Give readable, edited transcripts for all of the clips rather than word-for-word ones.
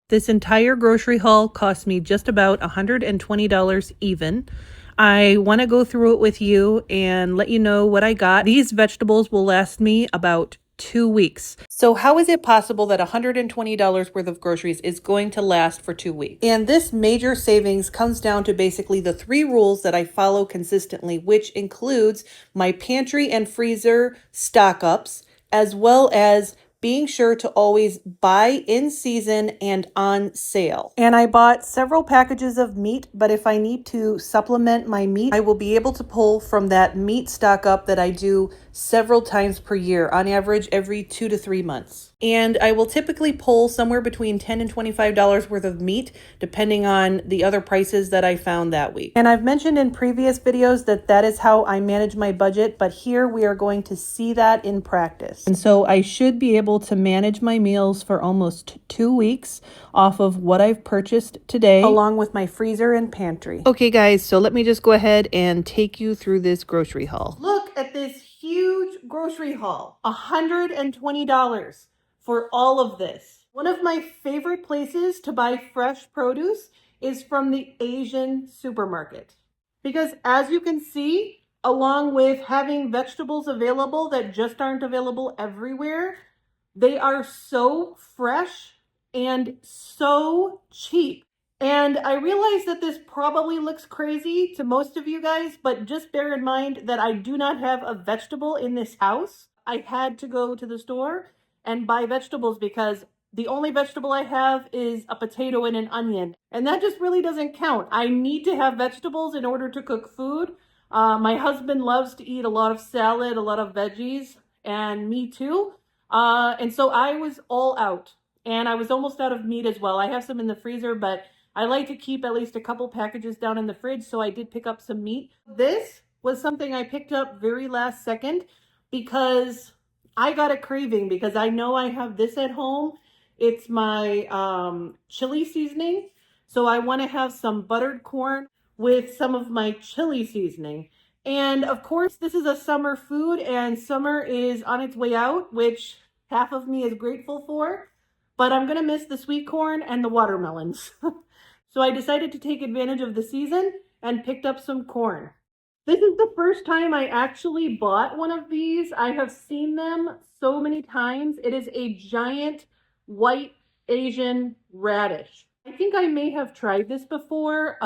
This entire grocery haul cost me just about $120 even. I want to go through it with you and let you know what I got. These vegetables will last me about 2 weeks. So how is it possible that $120 worth of groceries is going to last for 2 weeks? And this major savings comes down to basically the 3 rules that I follow consistently, which includes my pantry and freezer stock ups, as well as being sure to always buy in season and on sale. And I bought several packages of meat, but if I need to supplement my meat, I will be able to pull from that meat stock up that I do several times per year, on average every 2 to 3 months. And I will typically pull somewhere between $10 and $25 worth of meat, depending on the other prices that I found that week. And I've mentioned in previous videos that that is how I manage my budget, but here we are going to see that in practice. And so I should be able to manage my meals for almost 2 weeks off of what I've purchased today, along with my freezer and pantry. Okay guys, so let me just go ahead and take you through this grocery haul. Look at this huge grocery haul, $120 for all of this. One of my favorite places to buy fresh produce is from the Asian supermarket. Because as you can see, along with having vegetables available that just aren't available everywhere, they are so fresh and so cheap. And I realize that this probably looks crazy to most of you guys, but just bear in mind that I do not have a vegetable in this house. I had to go to the store and buy vegetables because the only vegetable I have is a potato and an onion. And that just really doesn't count. I need to have vegetables in order to cook food. My husband loves to eat a lot of salad, a lot of veggies, and me too. And so I was all out. And I was almost out of meat as well. I have some in the freezer, but I like to keep at least a couple packages down in the fridge, so I did pick up some meat. This was something I picked up very last second because I got a craving because I know I have this at home. It's my chili seasoning. So I want to have some buttered corn with some of my chili seasoning. And of course, this is a summer food and summer is on its way out, which half of me is grateful for. But I'm going to miss the sweet corn and the watermelons. So I decided to take advantage of the season and picked up some corn. This is the first time I actually bought one of these. I have seen them so many times. It is a giant white Asian radish. I think I may have tried this before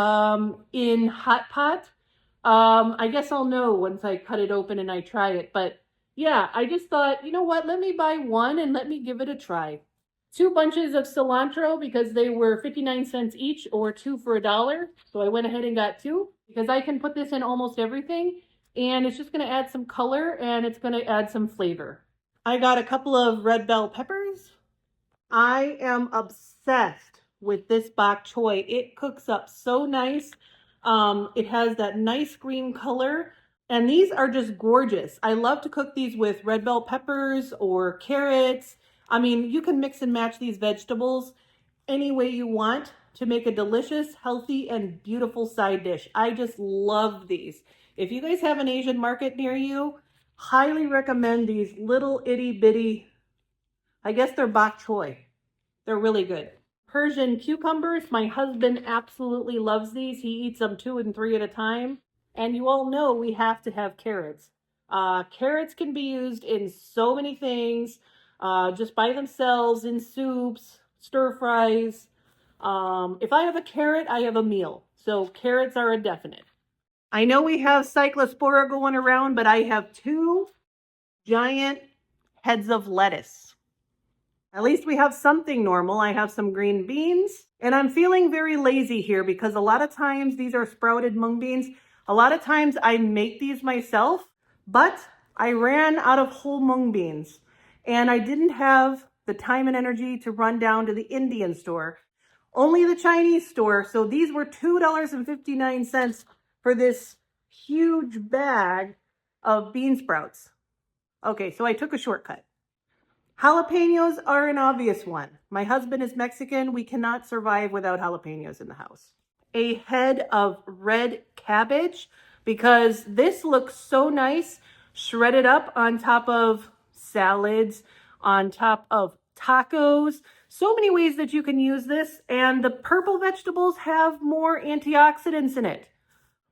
in hot pot. I guess I'll know once I cut it open and I try it. But yeah, I just thought, you know what, let me buy one and let me give it a try. 2 bunches of cilantro because they were 59 cents each, or 2 for $1. So I went ahead and got 2 because I can put this in almost everything and it's just going to add some color and it's going to add some flavor. I got a couple of red bell peppers. I am obsessed with this bok choy. It cooks up so nice. It has that nice green color. And these are just gorgeous. I love to cook these with red bell peppers or carrots. I mean, you can mix and match these vegetables any way you want to make a delicious, healthy, and beautiful side dish. I just love these. If you guys have an Asian market near you, highly recommend these little itty bitty, I guess they're bok choy. They're really good. Persian cucumbers, my husband absolutely loves these. He eats them 2 and 3 at a time. And you all know we have to have carrots. Carrots can be used in so many things. Just by themselves, in soups, stir fries. If I have a carrot, I have a meal. So carrots are a definite. I know we have cyclospora going around, but I have 2 giant heads of lettuce. At least we have something normal. I have some green beans, and I'm feeling very lazy here because a lot of times these are sprouted mung beans. A lot of times I make these myself, but I ran out of whole mung beans. And I didn't have the time and energy to run down to the Indian store, only the Chinese store. So these were $2.59 for this huge bag of bean sprouts. Okay, so I took a shortcut. Jalapenos are an obvious one. My husband is Mexican. We cannot survive without jalapenos in the house. A head of red cabbage because this looks so nice, shredded up on top of salads, on top of tacos. So many ways that you can use this, and the purple vegetables have more antioxidants in it.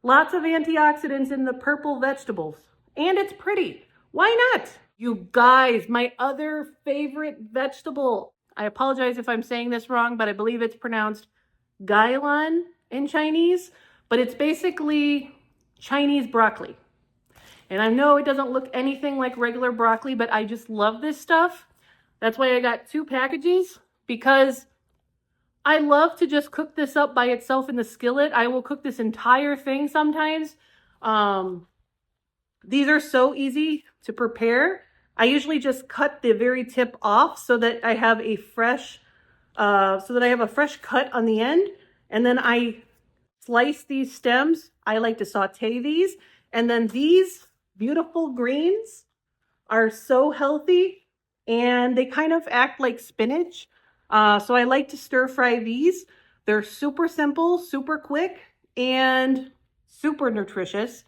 Lots of antioxidants in the purple vegetables. And it's pretty. Why not? You guys, my other favorite vegetable. I apologize if I'm saying this wrong, but I believe it's pronounced gailan in Chinese, but it's basically Chinese broccoli. And I know it doesn't look anything like regular broccoli, but I just love this stuff. That's why I got 2 packages, because I love to just cook this up by itself in the skillet. I will cook this entire thing sometimes. These are so easy to prepare. I usually just cut the very tip off so that I have a fresh cut on the end. And then I slice these stems. I like to saute these. And then these beautiful greens are so healthy, and they kind of act like spinach. So I like to stir fry these. They're super simple, super quick, and super nutritious.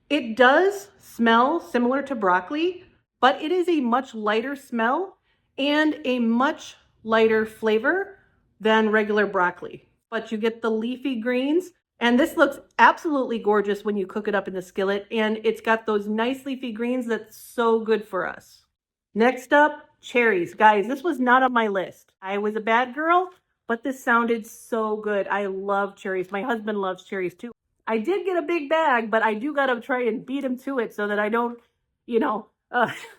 It does smell similar to broccoli, but it is a much lighter smell and a much lighter flavor than regular broccoli. But you get the leafy greens, and this looks absolutely gorgeous when you cook it up in the skillet, and it's got those nice leafy greens that's so good for us. Next up, cherries. Guys, this was not on my list. I was a bad girl, but this sounded so good. I love cherries. My husband loves cherries too. I did get a big bag, but I do got to try and beat him to it so that I don't,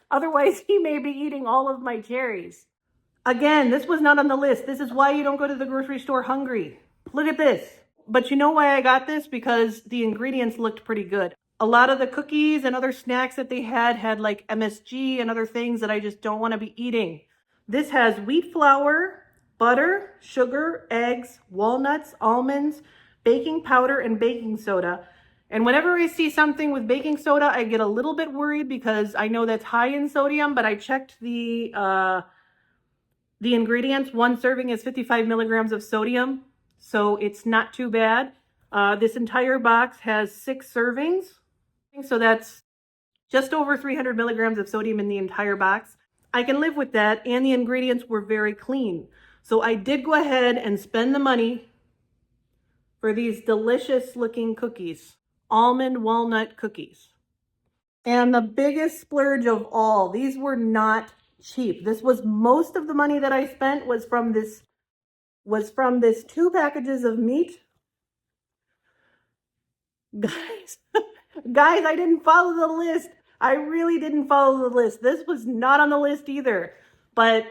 otherwise he may be eating all of my cherries. Again, this was not on the list. This is why you don't go to the grocery store hungry. Look at this. But you know why I got this? Because the ingredients looked pretty good. A lot of the cookies and other snacks that they had like MSG and other things that I just don't want to be eating. This has wheat flour, butter, sugar, eggs, walnuts, almonds, baking powder, and baking soda. And whenever I see something with baking soda, I get a little bit worried because I know that's high in sodium, but I checked the ingredients. 1 serving is 55 milligrams of sodium, so it's not too bad. This entire box has 6 servings, so that's just over 300 milligrams of sodium in the entire box. I can live with that, and the ingredients were very clean. So I did go ahead and spend the money for these delicious looking cookies, almond walnut cookies. And the biggest splurge of all, these were not cheap. This was most of the money that I spent was from this 2 packages of meat. Guys, I didn't follow the list. I really didn't follow the list. This was not on the list either. But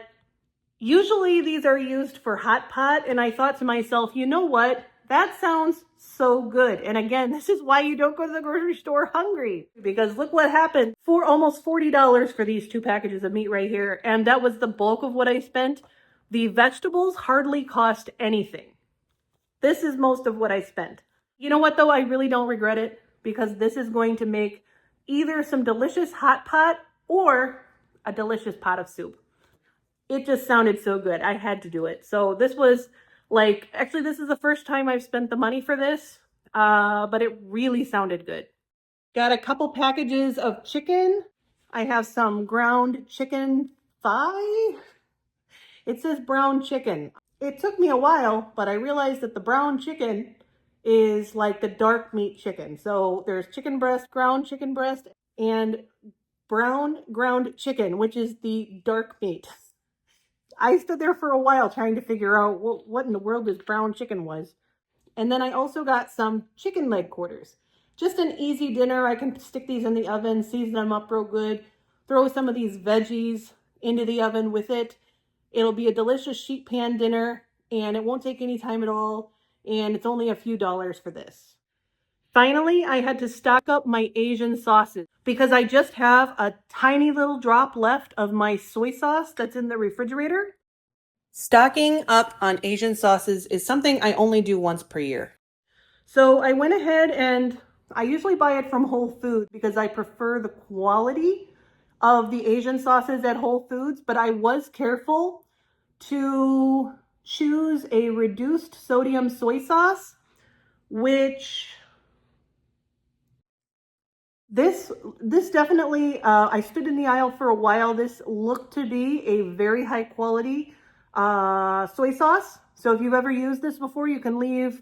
usually these are used for hot pot, and I thought to myself, you know what? That sounds so good. And again, this is why you don't go to the grocery store hungry, because look what happened. For almost $40 for these 2 packages of meat right here. And that was the bulk of what I spent. The vegetables hardly cost anything. This is most of what I spent. You know what though? I really don't regret it, because this is going to make either some delicious hot pot or a delicious pot of soup. It just sounded so good. I had to do it. So this was actually this is the first time I've spent the money for this, but it really sounded good. Got a couple packages of chicken. I have some ground chicken thigh. It says brown chicken. It took me a while, but I realized that the brown chicken is like the dark meat chicken. So there's chicken breast, ground chicken breast, and brown ground chicken, which is the dark meat. I stood there for a while trying to figure out what in the world this brown chicken was. And then I also got some chicken leg quarters. Just an easy dinner. I can stick these in the oven, season them up real good, throw some of these veggies into the oven with it. It'll be a delicious sheet pan dinner, and it won't take any time at all, and it's only a few dollars for this. Finally, I had to stock up my Asian sauces because I just have a tiny little drop left of my soy sauce that's in the refrigerator. Stocking up on Asian sauces is something I only do once per year. So I went ahead and I usually buy it from Whole Foods because I prefer the quality of the Asian sauces at Whole Foods, but I was careful to choose a reduced sodium soy sauce, which this definitely, I stood in the aisle for a while. This looked to be a very high quality soy sauce. So if you've ever used this before, you can leave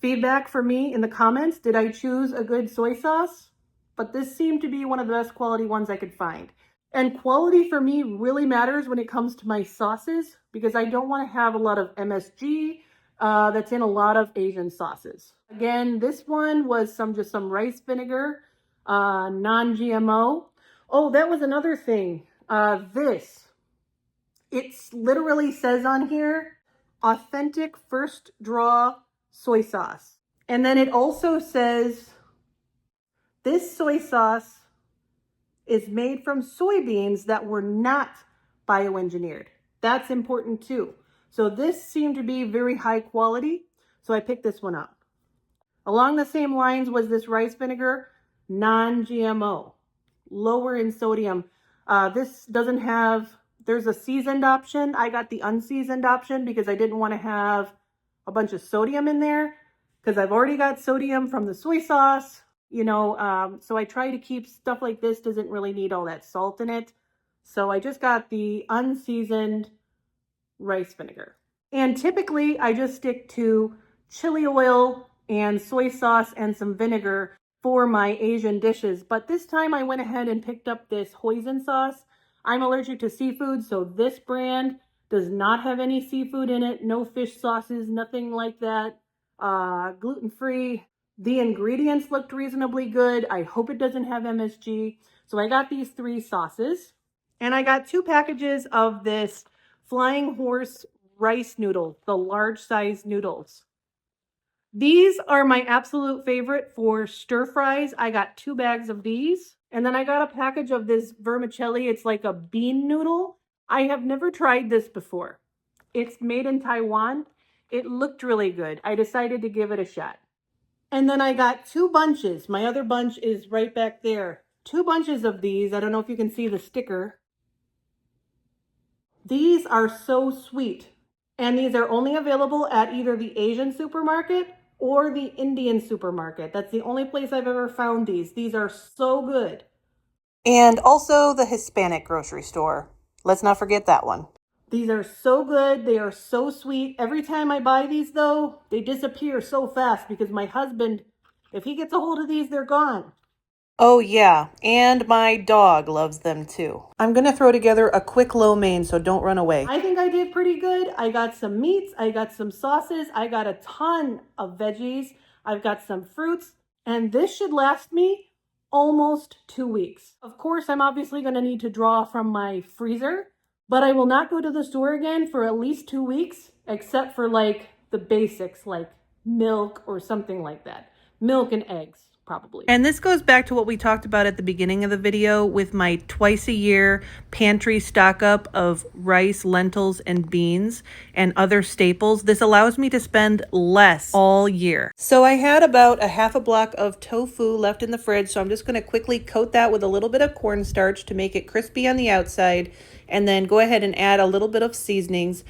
feedback for me in the comments. Did I choose a good soy sauce? But this seemed to be one of the best quality ones I could find. And quality for me really matters when it comes to my sauces because I don't want to have a lot of MSG that's in a lot of Asian sauces. Again, this one was just some rice vinegar, non-GMO. Oh, that was another thing. It literally says on here, authentic first draw soy sauce. And then it also says, this soy sauce is made from soybeans that were not bioengineered. That's important too. So this seemed to be very high quality. So I picked this one up. Along the same lines was this rice vinegar, non-GMO, lower in sodium. This doesn't have, there's a seasoned option. I got the unseasoned option because I didn't want to have a bunch of sodium in there because I've already got sodium from the soy sauce, so I try to keep stuff like this, doesn't really need all that salt in it. So I just got the unseasoned rice vinegar. And typically I just stick to chili oil and soy sauce and some vinegar for my Asian dishes. But this time I went ahead and picked up this hoisin sauce. I'm allergic to seafood, so this brand does not have any seafood in it. No fish sauces, nothing like that. Gluten-free. The ingredients looked reasonably good. I hope it doesn't have MSG. So I got these 3 sauces. And I got 2 packages of this Flying Horse rice noodles, the large size noodles. These are my absolute favorite for stir fries. I got 2 bags of these. And then I got a package of this vermicelli. It's like a bean noodle. I have never tried this before. It's made in Taiwan. It looked really good. I decided to give it a shot. And then I got 2 bunches. My other bunch is right back there. 2 bunches of these. I don't know if you can see the sticker. These are so sweet. And these are only available at either the Asian supermarket or the Indian supermarket. That's the only place I've ever found these. These are so good. And also the Hispanic grocery store. Let's not forget that one. These are so good. They are so sweet. Every time I buy these, though, they disappear so fast because my husband, if he gets a hold of these, they're gone. Oh yeah, and my dog loves them too. I'm gonna throw together a quick lo mein, so don't run away. I think I did pretty good. I got some meats, I got some sauces, I got a ton of veggies, I've got some fruits, and this should last me almost 2 weeks. Of course, I'm obviously gonna need to draw from my freezer, but I will not go to the store again for at least 2 weeks, except for like the basics, like milk or something like that. Milk and eggs. Probably. And this goes back to what we talked about at the beginning of the video with my twice a year pantry stock up of rice, lentils, and beans and other staples. This allows me to spend less all year. So I had about a half a block of tofu left in the fridge. So I'm just going to quickly coat that with a little bit of cornstarch to make it crispy on the outside. And then go ahead and add a little bit of seasonings.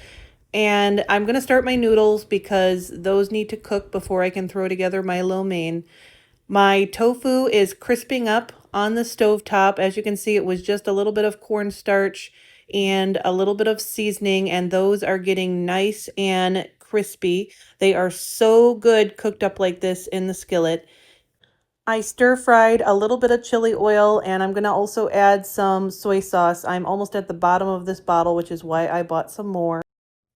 And I'm going to start my noodles because those need to cook before I can throw together my lo mein. My tofu is crisping up on the stovetop. As you can see, it was just a little bit of cornstarch and a little bit of seasoning, and those are getting nice and crispy. They are so good cooked up like this in the skillet. I stir-fried a little bit of chili oil, and I'm going to also add some soy sauce. I'm almost at the bottom of this bottle, which is why I bought some more.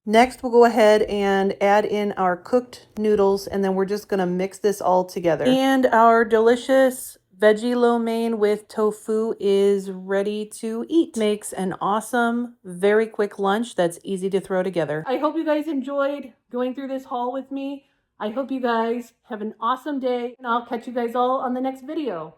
Next, we'll go ahead and add in our cooked noodles, and then we're just going to mix this all together. And our delicious veggie lo mein with tofu is ready to eat. Makes an awesome, very quick lunch that's easy to throw together. I hope you guys enjoyed going through this haul with me. I hope you guys have an awesome day, and I'll catch you guys all on the next video.